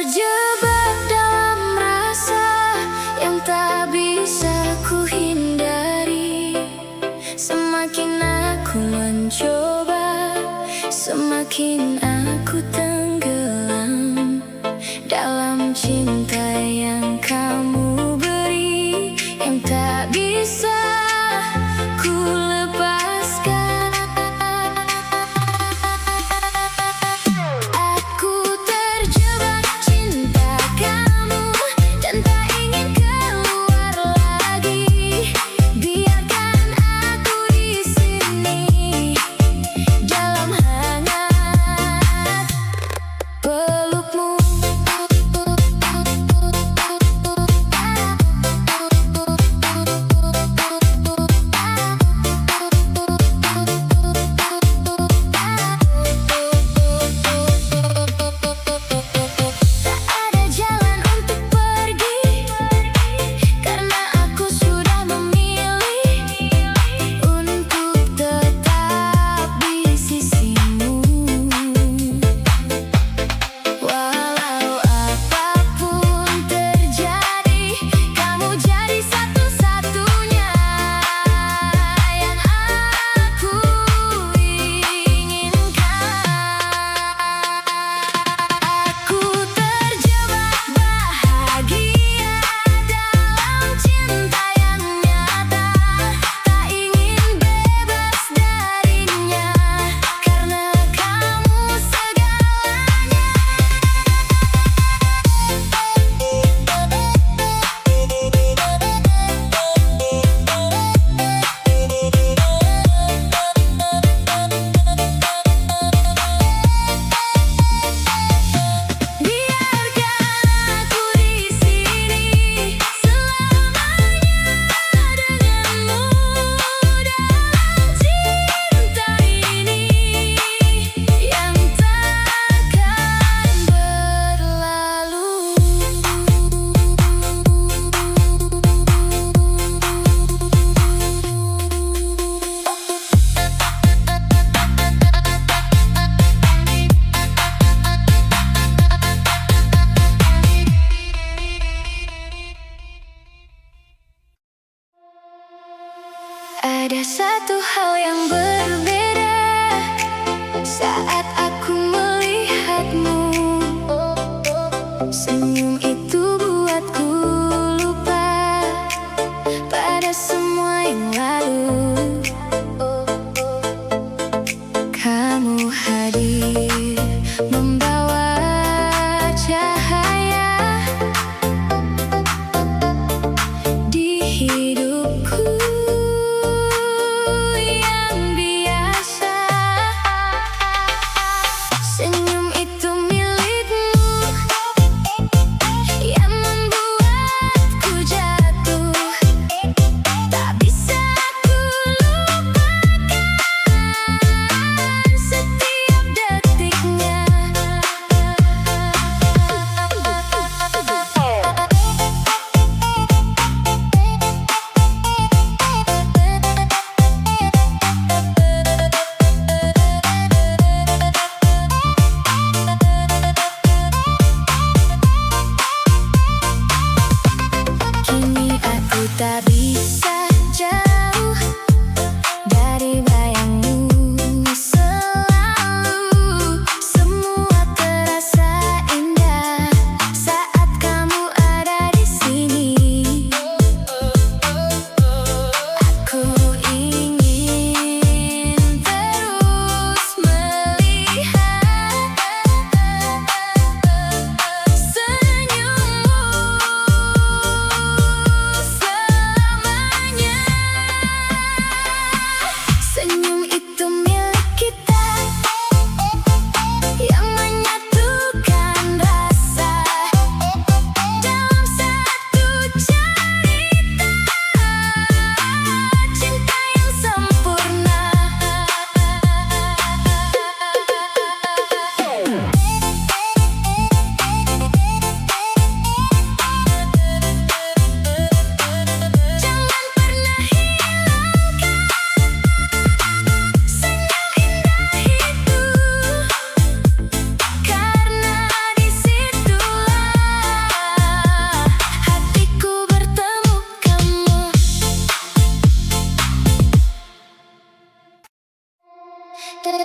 terjebak dalam rasa yang tak bisa ku hindari. Semakin aku mencoba, semakin aku tenggelam dalam cinta yang kamu beri, yang tak bisa ku lepaskan. Aku terjebak cinta kamu dan tak ingin keluar lagi. Biarkan aku di sini dalam hangat pelukmu. Ada satu hal yang berbeda saat aku melihatmu. Senyum itu buatku lupa pada semua yang lalu. Kamu hadir membawa cahaya di hidupku yang biasa. Senyum itu milikmu yang membuatku jatuh. Tak bisa ku lupakan setiap detiknya. Dari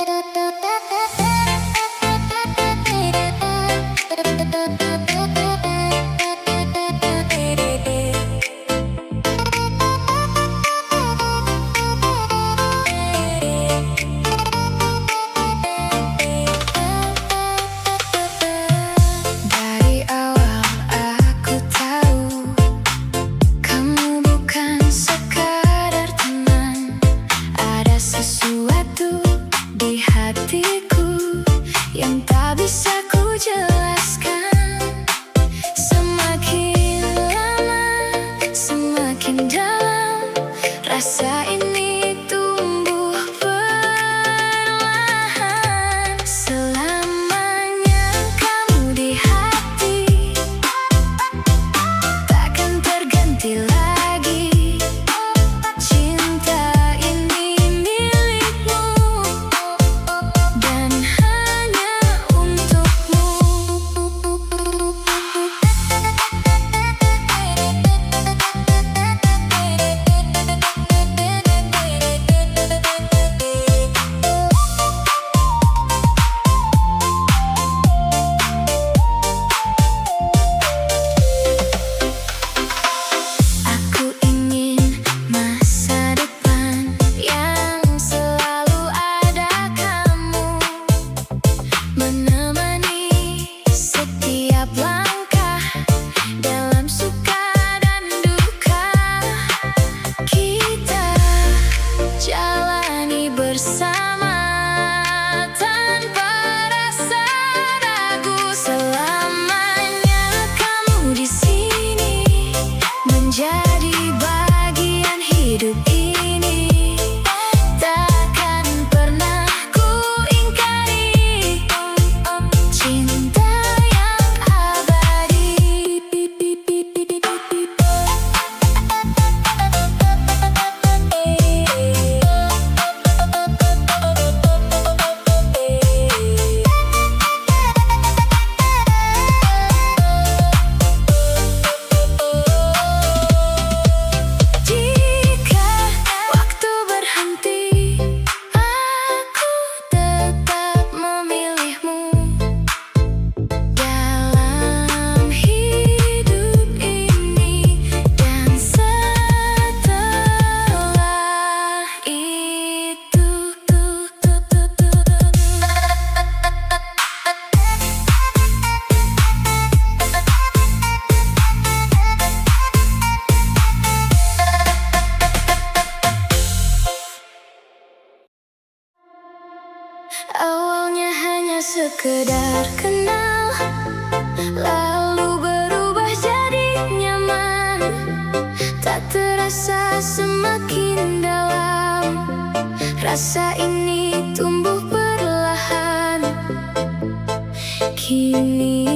awal aku tahu kamu bukan sekadar teman. Ada sesuatu di hatiku yang tak bisa ku jelaskan. Semakin lama, semakin dalam, rasa ini tumbuh perlahan. Selamanya kamu di hati, takkan terganti lagi. Cinta ini milikmu dan hanya untukmu. Aku ingin masa depan yang selalu ada kamu, menemani setiap langkah dalam suka dan duka. Kita jalani bersama tanpa rasa ragu. Selamanya kamu di sini, menjadi bagian hidup ini. Takkan pernah ku ingkari cinta yang abadi. Jika waktu berhenti, aku tetap memilihmu dalam hidup ini dan setelah itu. Awalnya hanya sekedar kenal, lalu berubah jadi nyaman. Tak terasa semakin dalam, rasa ini tumbuh perlahan. Kini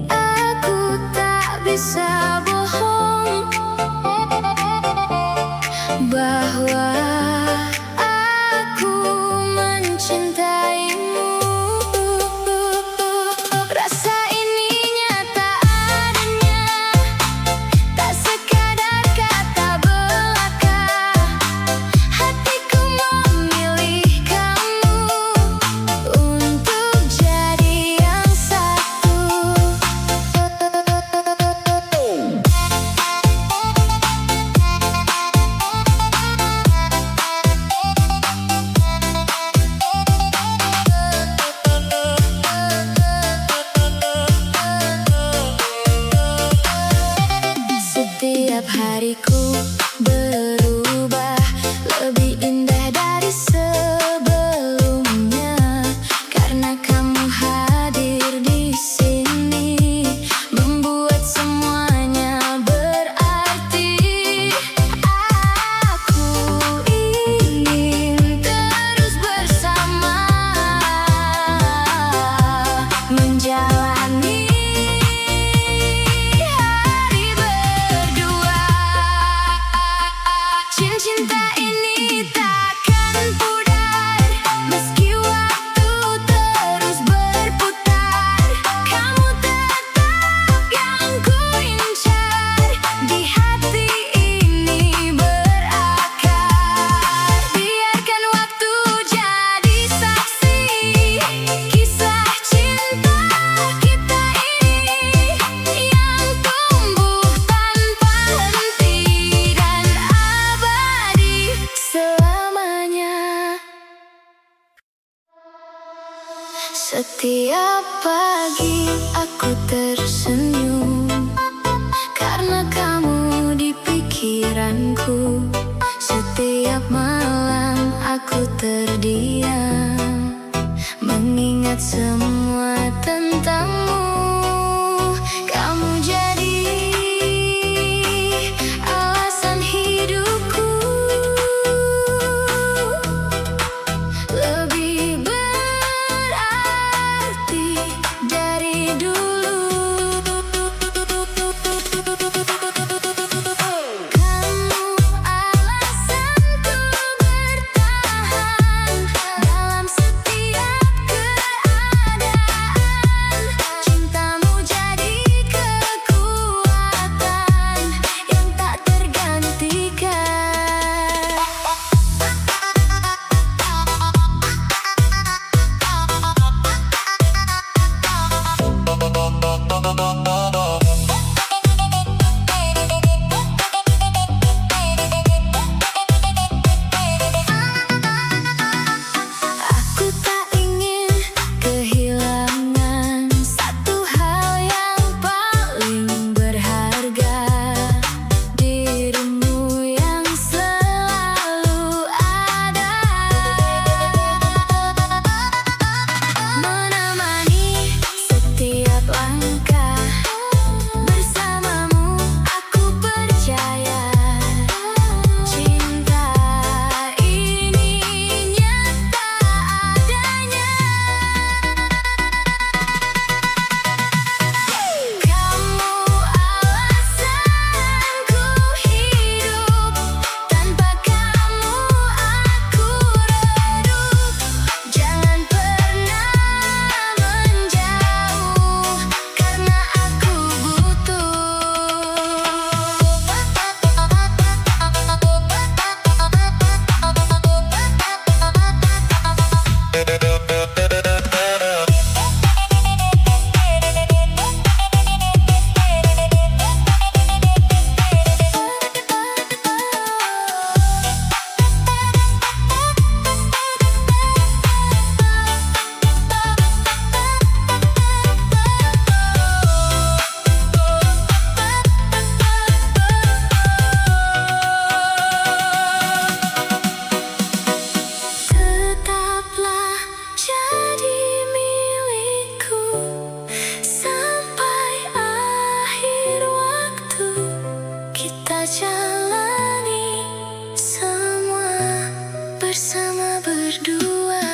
aku tak bisa bohong bahwa aku mencintaimu. Rasa ini nyata adanya, tak sekadar kata belaka. Hatiku memilih kamu untuk jadi yang satu. Setiap pagi aku tersenyum karena kamu di pikiranku. Setiap malam aku terdiam mengingat semua tentangmu. Kamu jadi alasan hidupku, lebih berarti dari dulu. Kamu alasanku bertahan dalam setiap keadaan. Cintamu jadi kekuatan yang tak tergantikan. Aku tak ingin kehilangan satu hal yang paling berharga, dirimu yang selalu ada, menemani setiap langkah. Bersamamu aku percaya cinta ini nyata adanya. Kamu alasanku hidup, tanpa kamu aku redup. Jangan pernah menjauh karena aku tetaplah jadi milikku sampai akhir waktu. Kita jalani semua bersama berdua.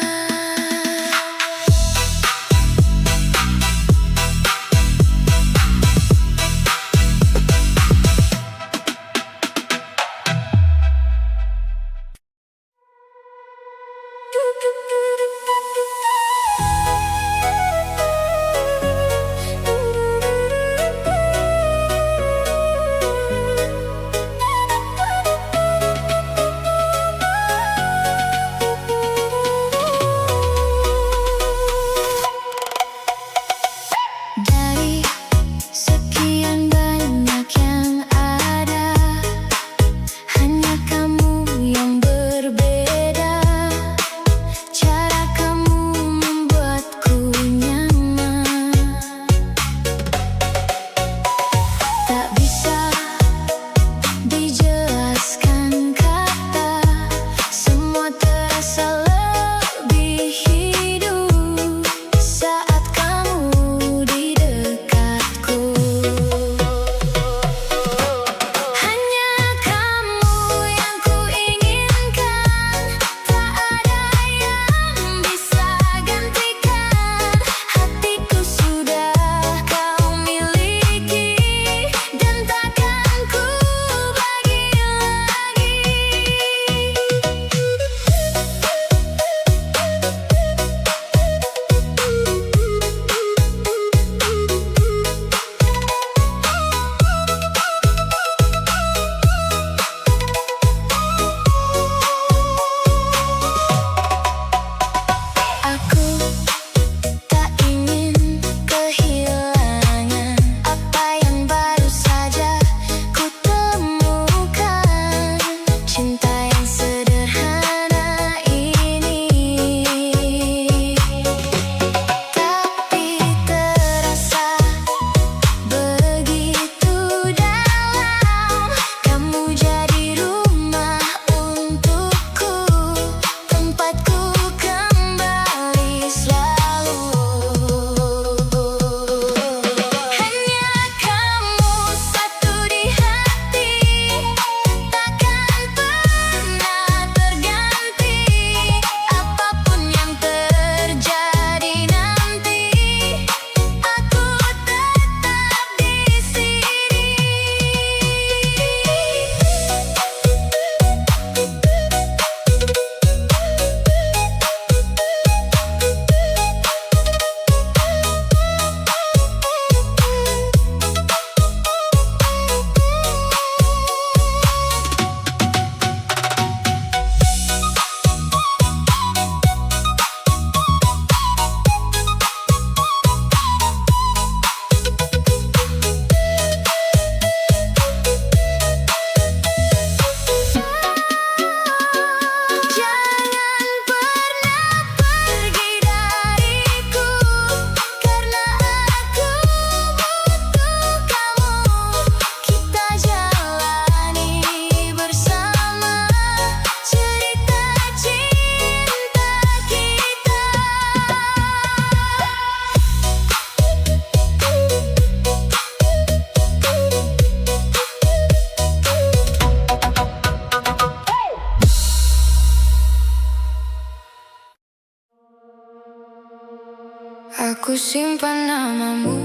Aku simpan namamu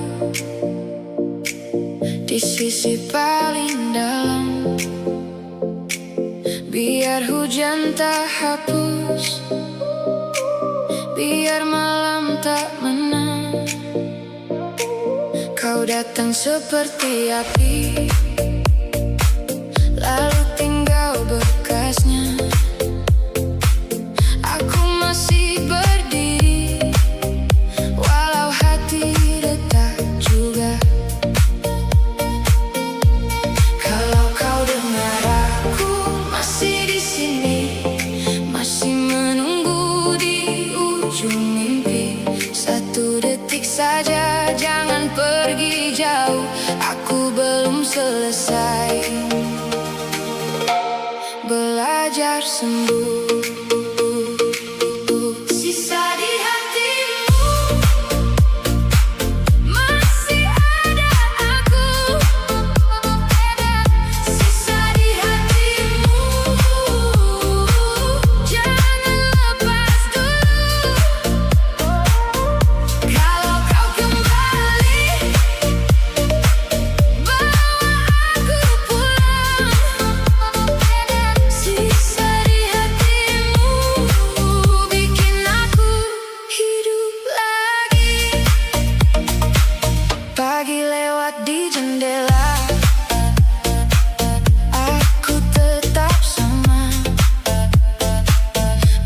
di sisi paling dalam, biar hujan tak hapus, biar malam tak menang. Kau datang seperti api, lalu tinggal bekasnya. Aku masih berdiri, walau hati retak juga. Kalau kau dengar aku masih di sini, masih menunggu di ujung mimpi. Satu detik saja, jangan pergi jauh, aku belum selesai belajar sembuh. Sisa di hatimu masih ada aku, sisa di hatimu, jangan lepas dulu. Kalau kau kembali, bawa aku pulang. Sisa di hatimu bikin aku hidup lagi. Pagi lewat di jendela, aku tetap sama,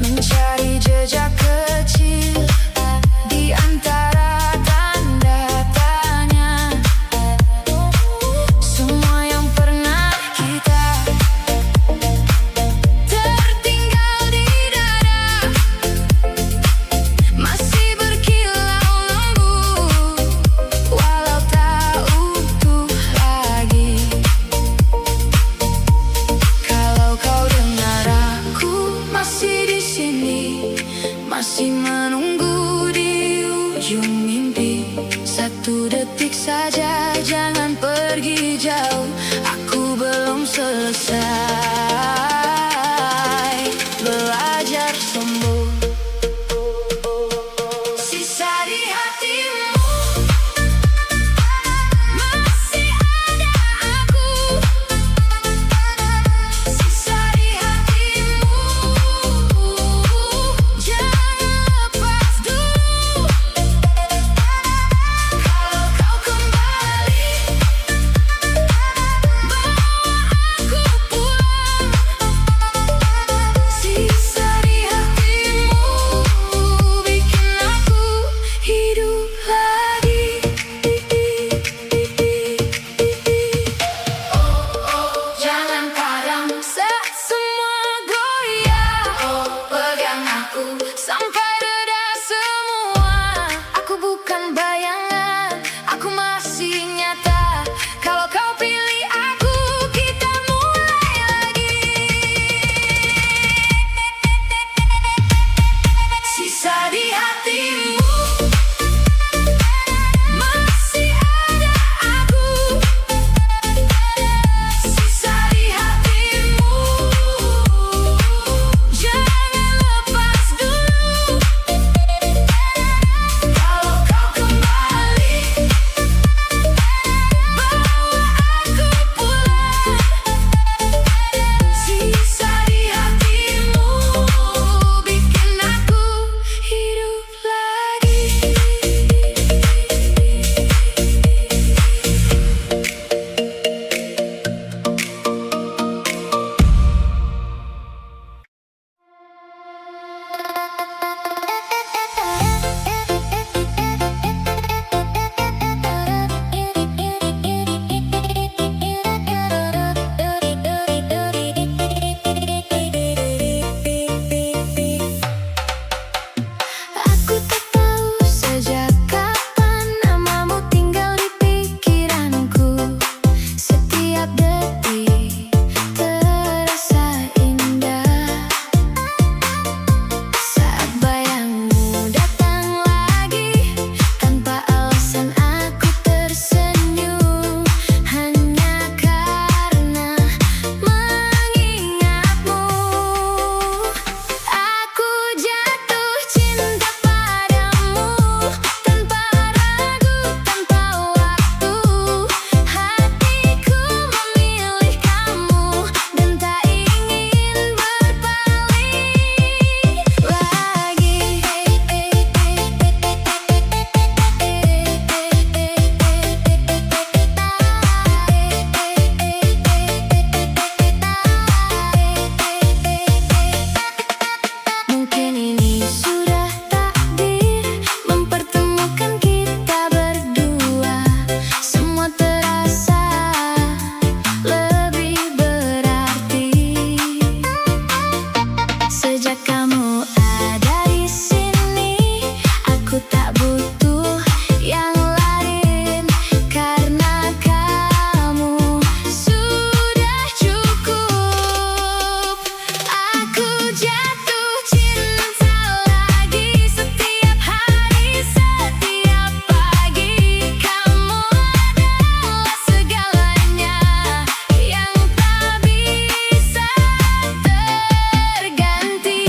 mencari jejak kecil di antara tanda tanya. Semua yang pernah kita tertinggal di dada, masih berkilau lembut, walau tak utuh lagi. Kalau kau dengar aku masih di sini, masih menunggu di ujung mimpi. Satu detik saja, jangan pergi jauh, aku belum selesai belajar sembuh. Sisa di hatimu masih ada aku, sisa di hatimu, jangan lepas dulu. Kalau kau kembali, bawa aku pulang. Sisa di hatimu bikin aku hidup lagi. Jangan padam saat semua goyah. Pegang aku sampai reda semua. Aku bukan bayangan, aku masih nyata. Kalau kau pilih aku, kita mulai lagi. Sisa di hatimu masih ada aku, sisa di hatimu, jangan lepas dulu. Sejak kamu ada di sini, aku tak butuh yang lain, karena kamu sudah cukup. Aku jatuh cinta lagi setiap hari, setiap pagi. Kamu adalah segalanya yang tak bisa terganti.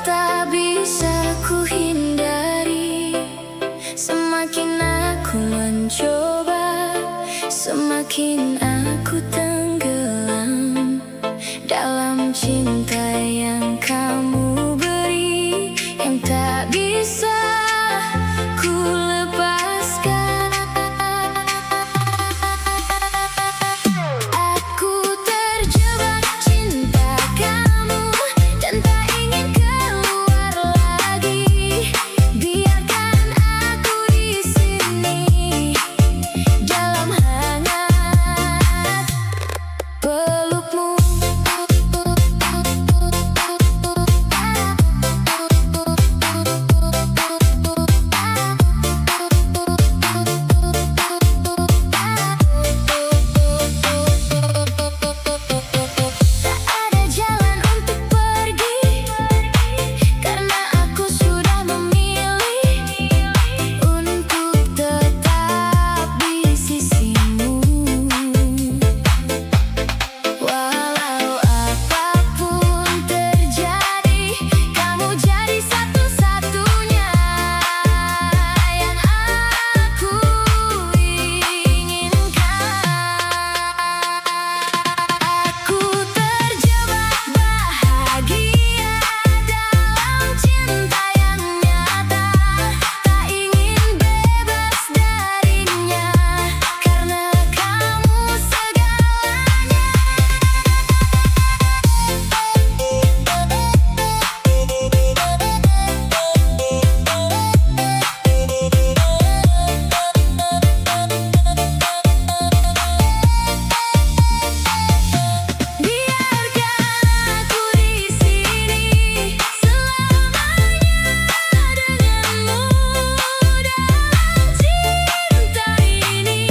tak bisa ku hindari. Semakin aku mencoba, semakin aku tenggelam dalam cinta yang kamu beri, yang tak bisa ku lepaskan. Aku terjebak cinta kamu dan tak ingin keluar lagi. Biarkan aku di sini dalam hangat pelukmu. Tak ada jalan untuk pergi, karena aku sudah memilih untuk tetap di sisimu. Walau apapun terjadi, kamu jadi satu-satunya yang aku inginkan. Aku terjebak bahagia dalam cinta yang nyata, tak ingin bebas darinya, karena kamu segalanya. Biarkan aku di sini selamanya denganmu dalam cinta ini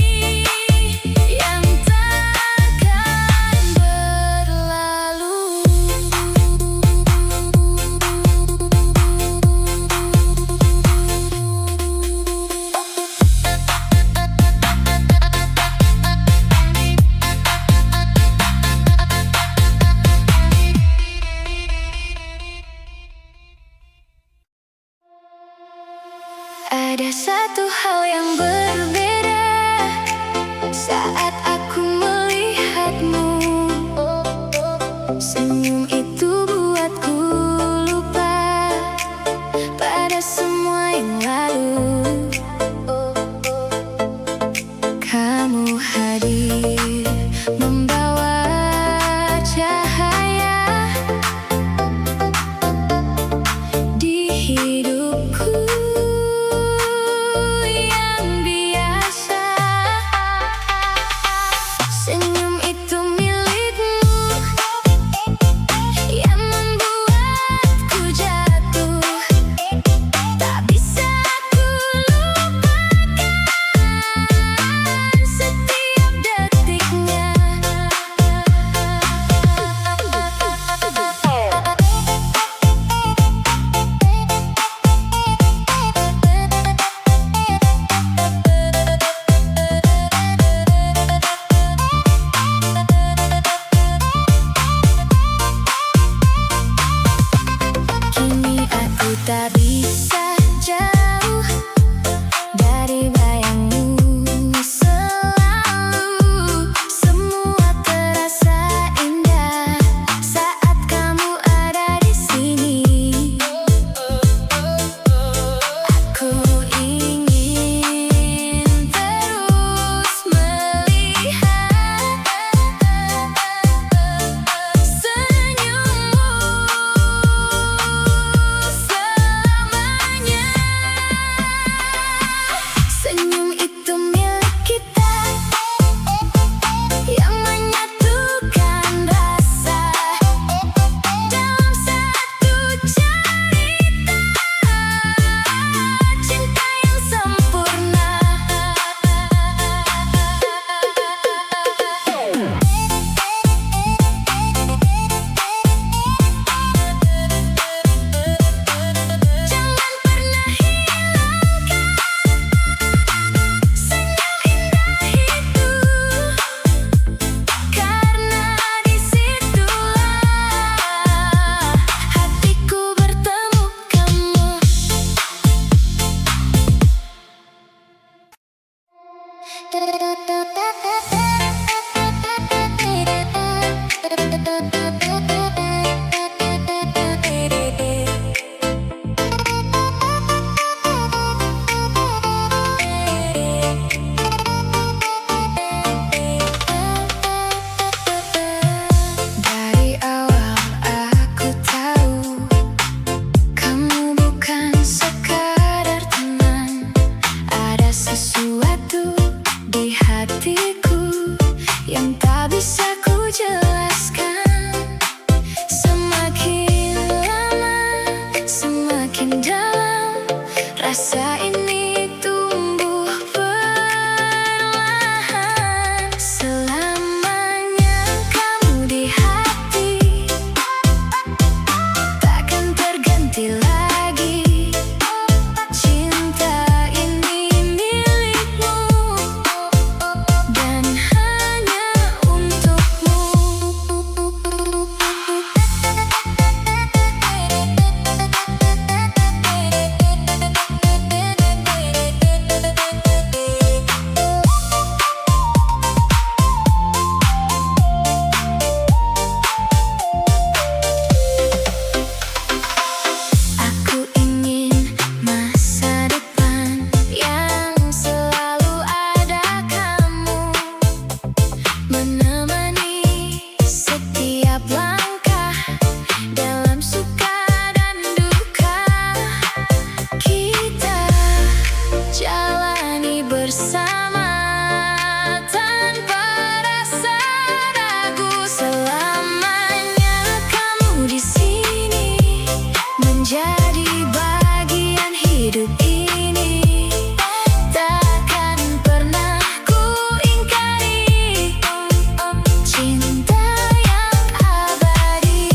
yang takkan berlalu. Ada satu hal yang berbeda saat aku melihatmu. Senyum itu buatku lupa pada semua yang lalu. Kamu hadir membawa cahaya di hidupku yang biasa. Senyum itu milikmu yang membuatku jatuh, tak bisa ku lupakan setiap detiknya. Kini aku tak bisa jauh dari bayangmu selalu. Semua terasa indah saat kamu ada di sini. Aku ingin terus melihat senyummu selamanya. menjadi bagian hidup ini. Takkan pernah ku ingkari cinta yang abadi.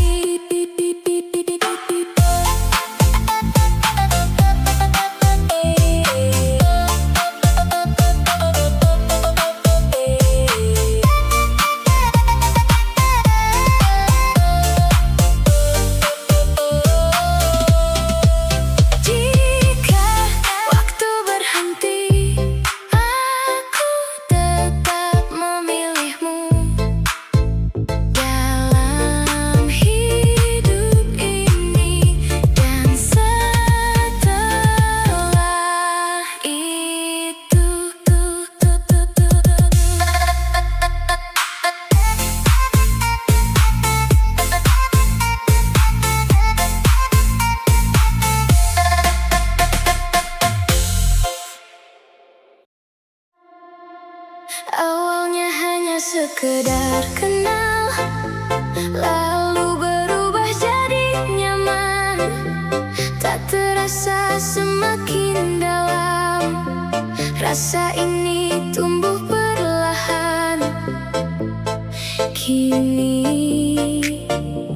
Jika waktu berhenti, aku tetap memilihmu dalam hidup ini dan setelah itu. Awalnya hanya sekedar kenal, lalu berubah jadi nyaman. Tak terasa semakin dalam, rasa ini tumbuh perlahan. Kini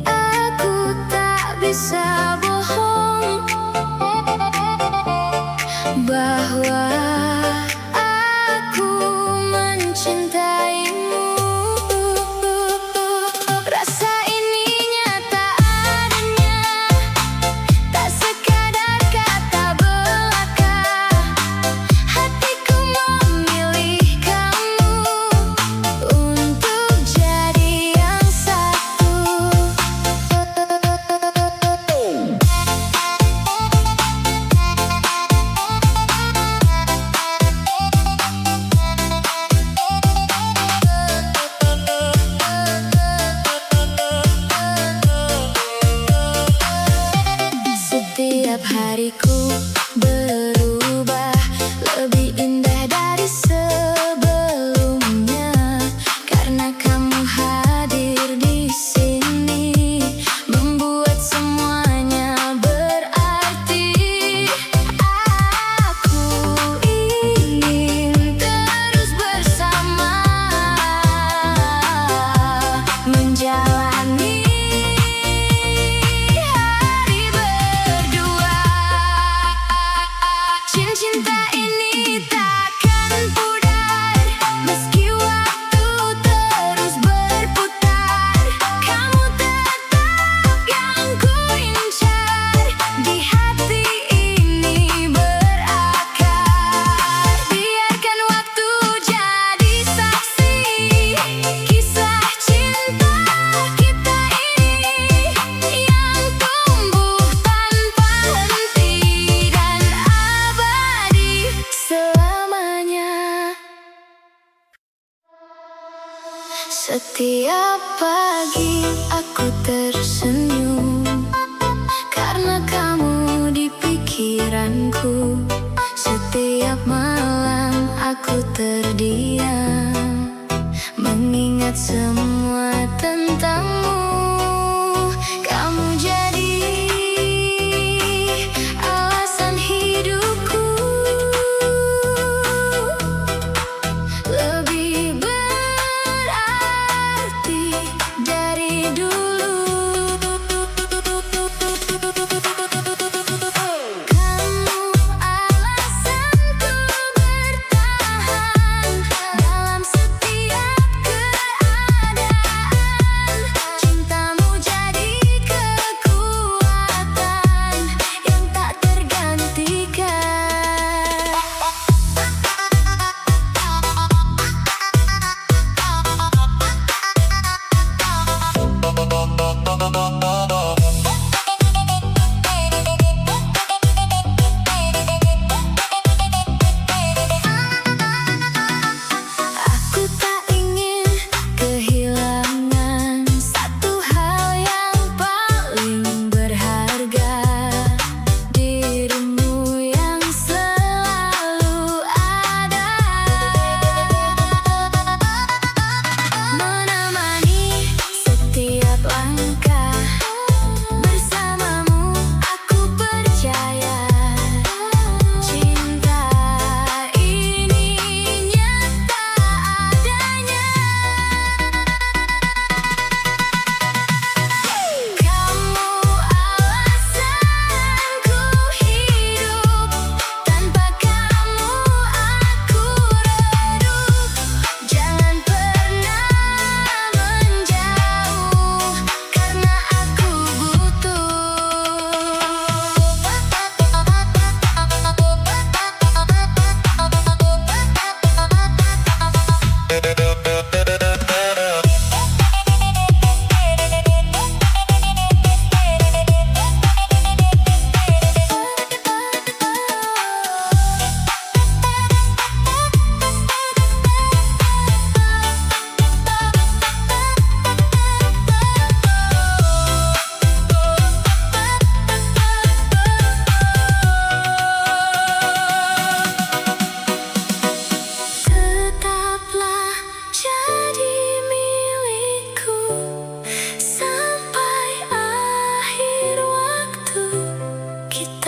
aku tak bisa bohong bahwa aku mencintaimu. Rasa ini nyata adanya, tak sekadar kata belaka. Hatiku memilih kamu untuk jadi yang satu. Setiap hariku berubah lebih indah dari sebelumnya, karena kamu hadir di sini membuat semuanya berarti. Aku ingin terus bersama menjalani hari berdua. Cinta ini takkan pudar meski waktu terus berputar. Kamu tetap yang ku incar, di hati ini berakar. Biarkan waktu jadi saksi kisah cinta kita ini yang tumbuh tanpa henti dan abadi selamanya. Setiap pagi aku tersenyum karena kamu di pikiranku. Setiap malam aku terdiam mengingat semua tentangmu. Kamu jadi alasan hidupku lebih berarti dari dulu. Kamu alasanku bertahan dalam setiap keadaan.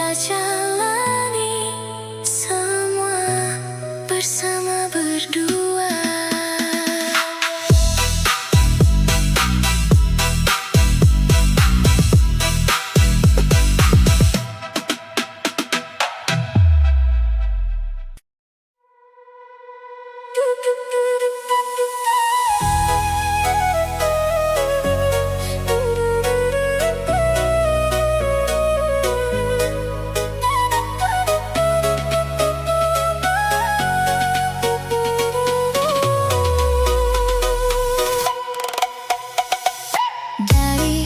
kita jalani semua bersama berdua. Dari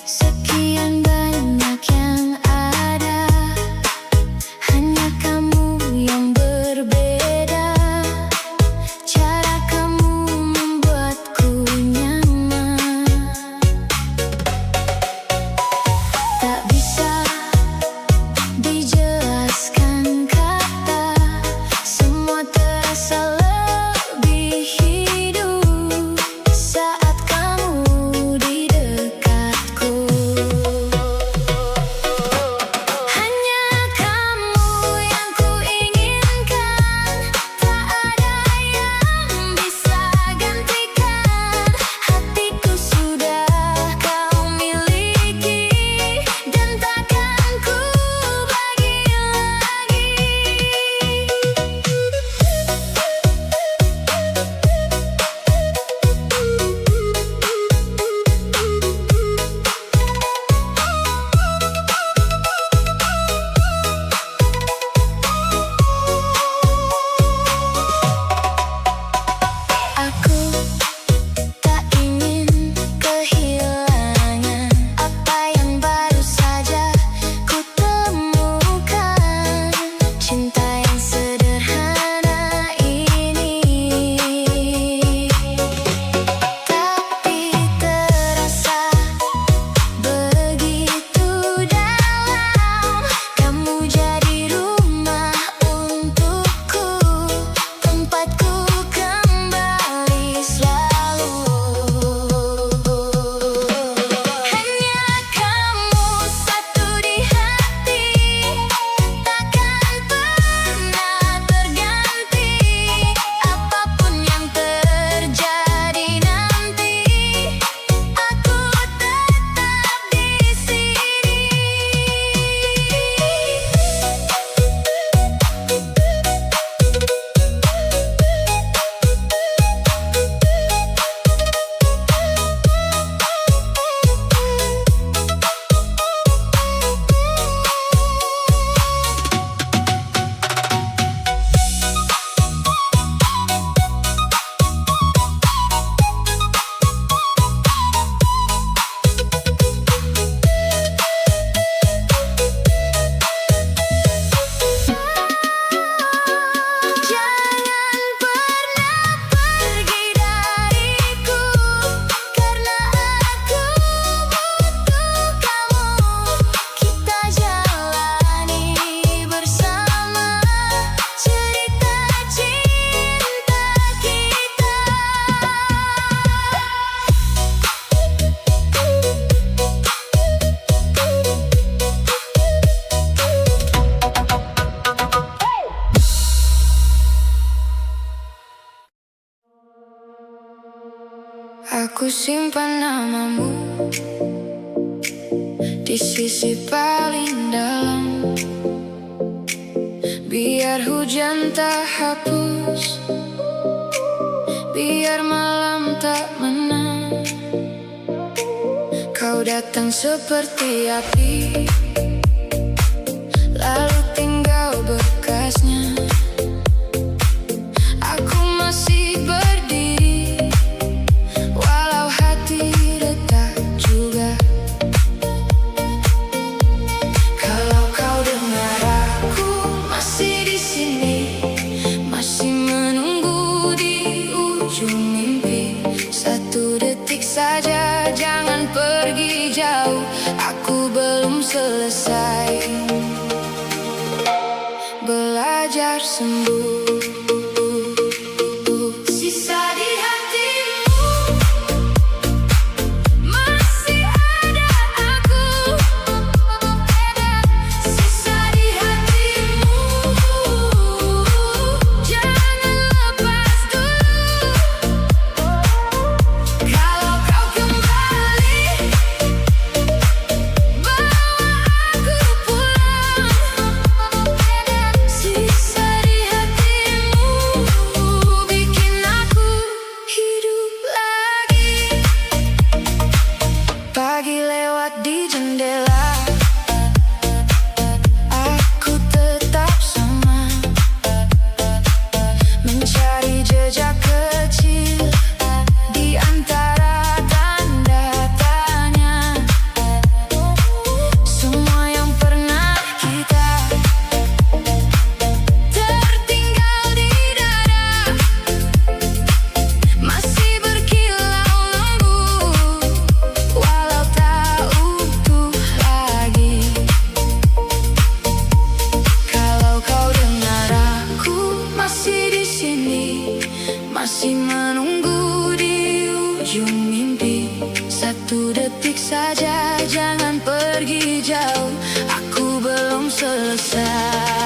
sekian banyak yang ada, hanya kamu yang berbeda. Cara kamu membuatku nyaman, tak bisa dijelaskan kata. Semua terasa lebih hidup saat kamu di dekatku. Hanya kamu yang ku inginkan, tak ada yang bisa gantikan. Hatiku sudah kau miliki, dan takkan ku bagi lagi. Aku tak ingin kehilangan apa yang baru saja ku temukan. Cinta yang sederhana ini, tapi terasa begitu dalam. Kamu jadi rumah untukku, tempatku kembali selalu. Hanya kamu satu di hati, takkan pernah terganti. Apapun yang terjadi nanti, aku tetap di sini. Jangan pernah pergi dariku, karena aku butuh kamu. Kita jalani bersama cerita cinta kita. Aku simpan namamu di sisi paling dalam, biar hujan tak hapus, biar malam tak menang. Kau datang seperti api, lalu tinggal bekasnya. Aku masih berdiri, walau hati retak juga. Kalau kau dengar aku masih di sini, masih menunggu di ujung mimpi. Satu detik saja, jangan pergi jauh. Aku belum selesai belajar sembuh. Sisa di hatimu masih ada aku. Sisa belum selesai.